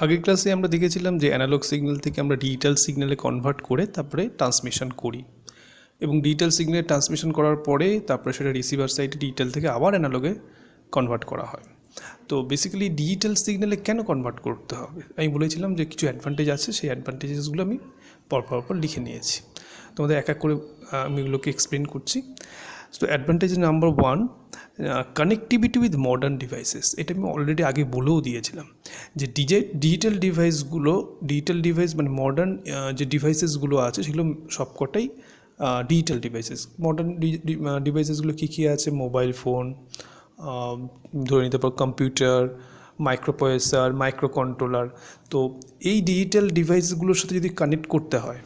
আগের ক্লাসে আমরা দেখেছিলাম যে অ্যানালগ সিগন্যাল থেকে আমরা ডিজিটাল সিগন্যালে কনভার্ট করে তারপরে ট্রান্সমিশন করি এবং ডিজিটাল সিগন্যালে ট্রান্সমিশন করার পরে তারপরে সেটা রিসিভার সাইডে ডিজিটাল থেকে আবার অ্যানালগে কনভার্ট করা হয়। তো বেসিক্যালি ডিজিটাল সিগন্যালে কেন কনভার্ট করতে হবে আমি বলেছিলাম যে কিছু অ্যাডভান্টেজ আছে, সেই অ্যাডভান্টেজেসগুলো আমি পরপর লিখে নিয়েছি। তোমাদের এক এক করে আমি এগুলোকে এক্সপ্লেন করছি। তো advantage number 1, connectivity with modern devices. এটা আমি অলরেডি আগে বলেও দিয়েছিলাম যে ডিজিটাল ডিভাইস মানে মডার্ন যে ডিভাইসেসগুলো আছে সেগুলো সবকটাই ডিজিটাল ডিভাইসেস। মডার্ন ডিভাইসেসগুলো কী আছে? মোবাইল ফোন, ধরে নিতে পারো কম্পিউটার, মাইক্রোপ্রসেসর, মাইক্রো কন্ট্রোলার। তো এই ডিজিটাল ডিভাইসগুলোর সাথে যদি কানেক্ট করতে হয়,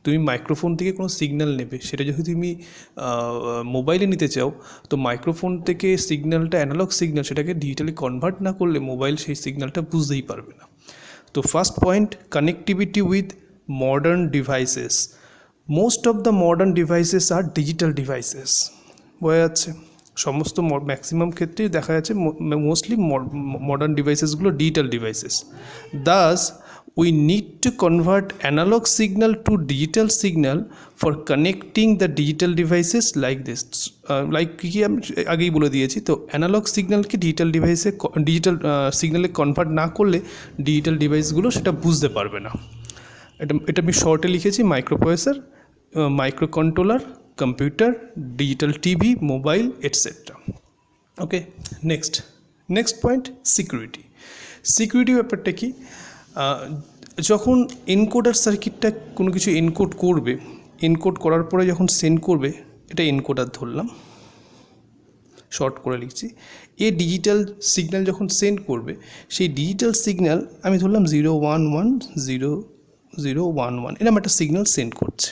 তুমি মাইক্রোফোন থেকে কোনো সিগন্যাল নেবে, সেটা যদি তুমি মোবাইলে নিতে চাও, তো মাইক্রোফোন থেকে সিগন্যালটা অ্যানালগ সিগন্যাল সেটাকে ডিজিটালি কনভার্ট না করলে মোবাইল সেই সিগন্যালটা বুঝতেই পারবে না। তো first point, connectivity with modern devices. Most of the modern devices আর ডিজিটাল ডিভাইসেস। বোঝা যাচ্ছে? সমস্ত ম্যাক্সিমাম ক্ষেত্রেই দেখা যাচ্ছে মোস্টলি মডার্ন ডিভাইসেসগুলো digital devices. Thus we need to convert analog signal to digital signal for connecting the digital devices like this. Like কি আমি আগেই বলে দিয়েছি, তো অ্যানালগ সিগন্যালকে ডিজিটাল সিগন্যালে কনভার্ট না করলে ডিজিটাল ডিভাইসগুলো সেটা বুঝতে পারবে না। এটা আমি শর্টে লিখেছি: microprocessor, microcontroller, computer, digital TV, mobile, etcetera. Okay, next point, security ব্যাপারটা কি? যখন এনকোডার সার্কিটটা কোনো কিছু এনকোড করার পরে যখন সেন্ড করবে, এটা এনকোডার ধরলাম, শর্ট করে লিখছি। ডিজিটাল সিগন্যাল যখন সেন্ড করবে, সেই ডিজিটাল সিগন্যাল আমি ধরলাম 0110011, এরকম একটা সিগন্যাল সেন্ড করছে।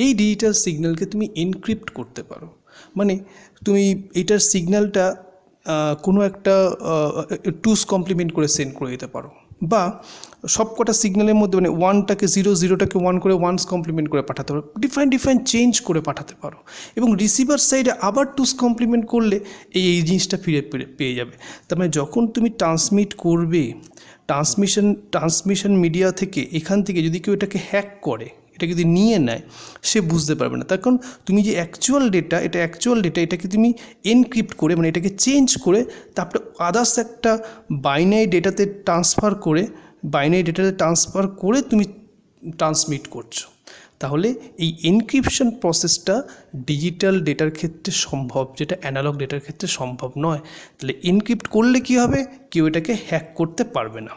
এই ডিজিটাল সিগন্যালকে তুমি এনক্রিপ্ট করতে পারো, মানে তুমি এটার সিগন্যালটা কোনো একটা টুস কমপ্লিমেন্ট করে সেন্ড করে দিতে পারো, বা সবকটা সিগন্যালের মধ্যে মানে 1টাকে 0টাকে 1 করে 1s কমপ্লিমেন্ট করে পাঠাতে পারো, ডিফারেন্ট চেঞ্জ করে পাঠাতে পারো। এবং রিসিভার সাইডে আবার 2s কমপ্লিমেন্ট করলে এই জিনিসটা ফিরে পেয়ে যাবে। তার মানে যখন তুমি ট্রান্সমিট করবে, ট্রান্সমিশন মিডিয়া থেকে এখান থেকে যদি কেউ এটাকে হ্যাক করে, এটা যদি নিয়ে নেয়, সে বুঝতে পারবে না। তার কারণ তুমি যে অ্যাকচুয়াল ডেটা এটাকে তুমি এনক্রিপ্ট করে, মানে এটাকে চেঞ্জ করে তারপরে আদার্স একটা বাইনারি ডেটাতে ট্রান্সফার করে তুমি ট্রান্সমিট করছো। তাহলে এই এনক্রিপশন প্রসেসটা ডিজিটাল ডেটার ক্ষেত্রে সম্ভব, যেটা অ্যানালগ ডেটার ক্ষেত্রে সম্ভব নয়। তাহলে এনক্রিপ্ট করলে কী হবে? কেউ এটাকে হ্যাক করতে পারবে না।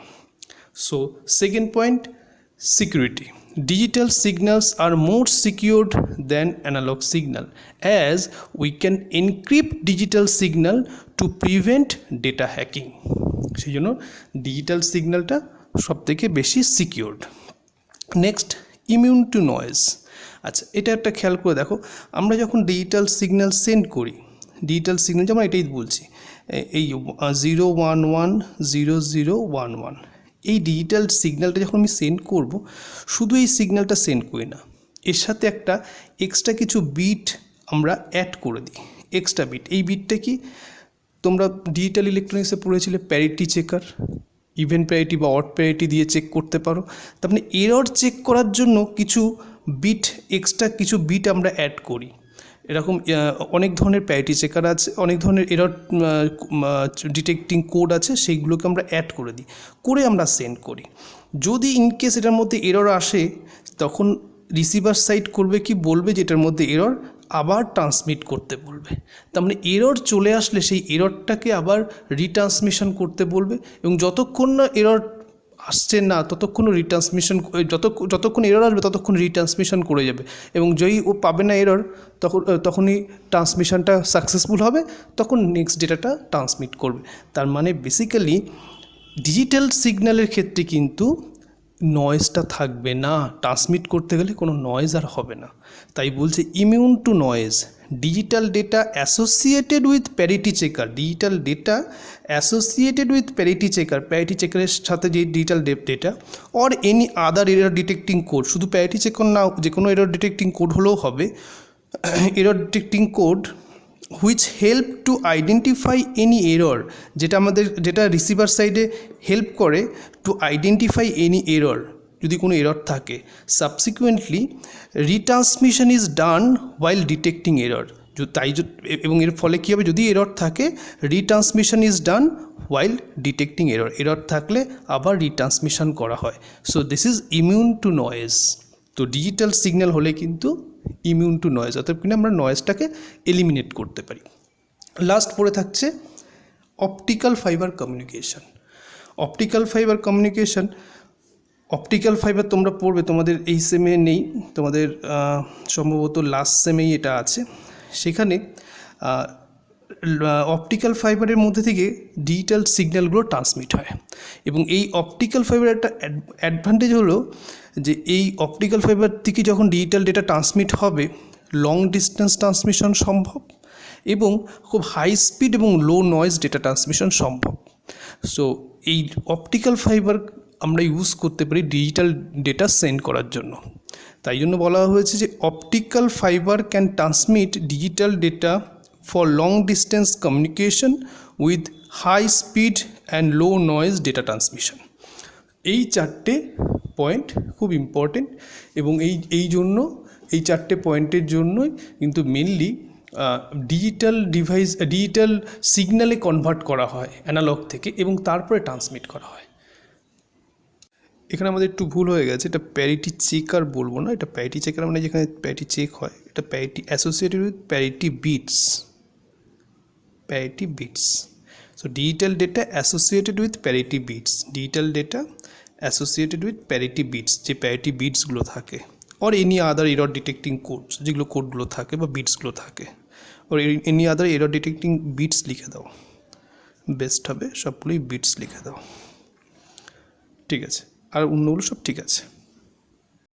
So second point, security. Digital signals are more secured than analog signal, as we can encrypt digital signal to prevent data hacking. সেই জন্য ডিজিটাল সিগন্যালটা সবথেকে বেশি secured. Next, immune to noise. আচ্ছা, এটা একটা খেয়াল করে দেখো, আমরা যখন ডিজিটাল সিগন্যাল সেন্ড করি, ডিজিটাল সিগন্যাল যেমন এটাই বলছি, এই 0110011, এই ডিজিটাল সিগন্যালটা যখন আমি সেন্ড করব, শুধু এই সিগন্যালটা সেন্ড করি না, এর সাথে একটা এক্সট্রা কিছু বিট আমরা অ্যাড করে দিই, এক্সট্রা বিট। এই বিটটা কি? তোমরা ডিজিটাল ইলেকট্রনিক্সে পড়েছিলে প্যারিটি চেকার, ইভেন প্যারিটি বা অড প্যারিটি দিয়ে চেক করতে পারো। তার মানে এরর চেক করার জন্য কিছু বিট, এক্সট্রা কিছু বিট আমরা অ্যাড করি। এরকম অনেক ধরনের প্যারিটি চেকার আছে, অনেক ধরনের এরর ডিটেক্টিং কোড আছে, সেইগুলোকে আমরা অ্যাড করে দিই, করে আমরা সেন্ড করি। যদি ইনকেস এটার মধ্যে এরর আসে, তখন রিসিভার সাইড করবে কি, বলবে যে এটার মধ্যে এরর, আবার ট্রান্সমিট করতে বলবে। তার মানে এরর চলে আসলে সেই এররটাকে আবার রিট্রান্সমিশন করতে বলবে, এবং যতক্ষণ না এরর আসছে না ততক্ষণ রিট্রান্সমিশন, যতক্ষণ এরর আসবে ততক্ষণ রিট্রান্সমিশন করে যাবে, এবং যেই ও পাবে না এরর, তখনই ট্রান্সমিশনটা সাকসেসফুল হবে, তখন নেক্সট ডেটাটা ট্রান্সমিট করবে। তার মানে বেসিক্যালি ডিজিটাল সিগন্যালের ক্ষেত্রে কিন্তু নয়েজটা থাকবে না, ট্রান্সমিট করতে গেলে কোনো নয়েজ আর হবে না। তাই বলছে immune to noise, digital data associated with parity checker, parity চেকারের সাথে যে digital data or any other error detecting code, শুধু প্যারিটি চেকার না, যে কোনো এরর ডিটেক্টিং কোড হলেও হবে। Error detecting code which help to identify any error, যেটা রিসিভার সাইডে হেল্প করে টু আইডেন্টিফাই এনি এরর, যদি কোনো এরর থাকে। Subsequently retransmission is done while detecting error, এবং এর ফলে কী হবে, যদি এরর থাকে retransmission is done while detecting error, error থাকলে আবার রিট্রান্সমিশন করা হয়। So this is immune to noise. তো ডিজিটাল সিগন্যাল হলে কিন্তু ইমিউন টু নয়েজ, অর্থাৎ কিনা আমরা নয়েজটাকে এলিমিনেট করতে পারি। লাস্ট পড়ে থাকছে optical fibre communication. Optical fibre তোমরা পড়বে, তোমাদের এই সেমে নেই, তোমাদের সম্ভবত লাস্ট সেমেই এটা আছে। সেখানে অপটিক্যাল ফাইবারের মধ্যে থেকে ডিজিটাল সিগন্যালগুলো ট্রান্সমিট হয়, এবং এই অপটিক্যাল ফাইবারের একটা অ্যাডভান্টেজ হলো যে এই অপটিক্যাল ফাইবার থেকে যখন ডিজিটাল ডেটা ট্রান্সমিট হবে, লং ডিস্টেন্স ট্রান্সমিশন সম্ভব এবং খুব হাই স্পিড এবং লো নয়েজ ডেটা ট্রান্সমিশন সম্ভব। সো এই অপটিক্যাল ফাইবার আমরা ইউজ করতে পারি ডিজিটাল ডেটা সেন্ড করার জন্য। তাই জন্য বলা হয়েছে যে optical fibre can transmit digital data for long distance communication with high speed and low noise data transmission. এই চারটে পয়েন্ট খুব ইম্পর্টেন্ট, এবং এই চারটে পয়েন্টের জন্যই কিন্তু মেনলি ডিজিটাল সিগন্যালে কনভার্ট করা হয় অ্যানালগ থেকে, এবং তারপরে ট্রান্সমিট করা হয়। এখানে আমাদের একটু ভুল হয়ে গেছে, এটা প্যারিটি চেকার বলবো না, এটা প্যারিটি চেকার মানে যেখানে প্যারিটি চেক হয়, এটা parity associated with parity bits. So digital data associated with parity bits, যে প্যারিটি বিটসগুলো থাকে, or any other error detecting codes, যেগুলো কোডগুলো থাকে বা বিটসগুলো থাকে, or any other error detecting bits লিখে দাও, বেস্ট হবে, সবগুলোই বিটস লিখে দাও। ঠিক আছে, আর অন্যগুলো সব ঠিক আছে।